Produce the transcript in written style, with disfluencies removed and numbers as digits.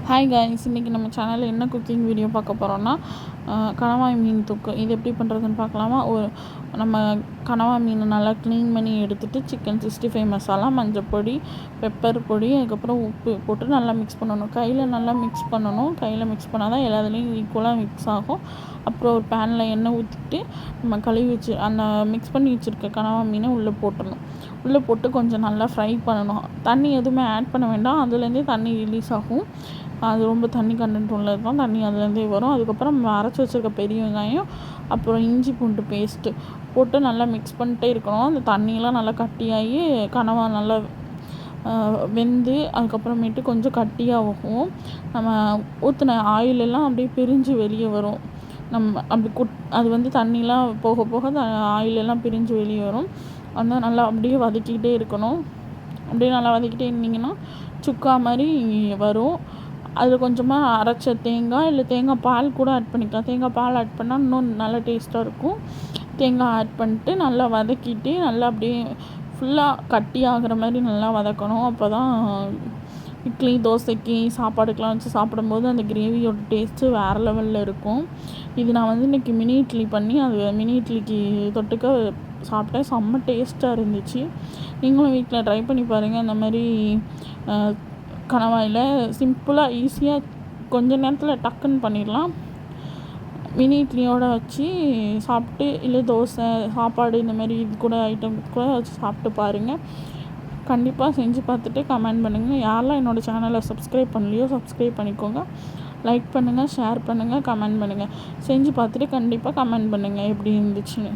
Hi guys, இன்றைக்கி நம்ம சேனலில் என்ன குக்கிங் வீடியோ பார்க்க போகிறோன்னா கணவாய் மீன் தொக்கு. இது எப்படி பண்ணுறதுன்னு பார்க்கலாமா? நம்ம கணவாய் மீனை நல்லா க்ளீன் பண்ணி எடுத்துகிட்டு சிக்கன் 65 மசாலா, மஞ்சள் பொடி, பெப்பர் பொடி, அதுக்கப்புறம் உப்பு போட்டு நல்லா மிக்ஸ் பண்ணணும். கையில் நல்லா மிக்ஸ் பண்ணணும். கையில் மிக்ஸ் பண்ணால் தான் எல்லாத்துலேயும் ஈக்குவலாக மிக்ஸ் ஆகும். அப்புறம் ஒரு பேனில் எண்ணெய் ஊற்றிட்டு நம்ம கழுவி வச்சு அந்த மிக்ஸ் பண்ணி வச்சுருக்க கணவாய் மீனை உள்ளே போட்டுடணும். உள்ளே போட்டு கொஞ்சம் நல்லா ஃப்ரை பண்ணணும். தண்ணி எதுவுமே ஆட் பண்ண வேண்டாம். அதுலேருந்தே தண்ணி ரிலீஸ் ஆகும். அது ரொம்ப தண்ணி கண்டென்ட் உள்ளது தான், தண்ணி அதுலேருந்தே வரும். அதுக்கப்புறம் நம்ம அரைச்சி வச்சுருக்க பெரிய வெங்காயம், அப்புறம் இஞ்சி பூண்டு பேஸ்ட்டு போட்டு நல்லா மிக்ஸ் பண்ணிட்டே இருக்கணும். அந்த தண்ணியெலாம் நல்லா கட்டியாகி கனவா நல்லா வெந்து அதுக்கப்புறமேட்டு கொஞ்சம் கட்டியாகும். நம்ம ஊற்றின ஆயிலெல்லாம் அப்படியே பிரிஞ்சு வெளியே வரும். நம்ம அப்படி அது தண்ணிலாம் போக போக ஆயிலெல்லாம் பிரிஞ்சு வெளியே வரும். அதனால் நல்லா அப்படியே வதக்கிக்கிட்டே இருக்கணும். அப்படியே நல்லா வதக்கிட்டே இருந்திங்கன்னா சுக்கா மாதிரி வரும். அதில் கொஞ்சமாக அரைச்ச தேங்காய் இல்லை தேங்காய் பால் கூட ஆட் பண்ணிக்கலாம். தேங்காய் பால் ஆட் பண்ணால் இன்னும் நல்லா டேஸ்ட்டாக இருக்கும். தேங்காய் ஆட் பண்ணிட்டு நல்லா வதக்கிட்டு நல்லா அப்படியே ஃபுல்லாக கட்டி ஆகிற மாதிரி நல்லா வதக்கணும். அப்போ தான் இட்லி, தோசைக்கு, சாப்பாடுக்கெலாம் வச்சு சாப்பிடும்போது அந்த கிரேவியோட டேஸ்ட்டு வேறு லெவலில் இருக்கும். இது நான் இன்றைக்கி மினி இட்லி பண்ணி அது மினி இட்லிக்கு தொட்டுக்க சாப்பிட்டேன். செம்ம டேஸ்ட்டாக இருந்துச்சு. நீங்களும் வீட்டில் ட்ரை பண்ணி பாருங்கள். அந்த மாதிரி கணவாயில் சிம்பிளாக ஈஸியாக கொஞ்ச நேரத்தில் டக்குன்னு பண்ணிடலாம். மினி இட்லியோடு வச்சு சாப்பிட்டு, இல்லை தோசை, சாப்பாடு இந்த மாதிரி இது கூட ஐட்டம் கூட வச்சு சாப்பிட்டு பாருங்கள். கண்டிப்பாக செஞ்சு பார்த்துட்டு கமெண்ட் பண்ணுங்கள். யாரெல்லாம் என்னோடய சேனலை சப்ஸ்கிரைப் பண்ணலையோ சப்ஸ்கிரைப் பண்ணிக்கோங்க. லைக் பண்ணுங்கள், ஷேர் பண்ணுங்கள், கமெண்ட் பண்ணுங்கள். செஞ்சு பார்த்துட்டு கண்டிப்பாக கமெண்ட் பண்ணுங்கள் எப்படி இருந்துச்சுன்னு.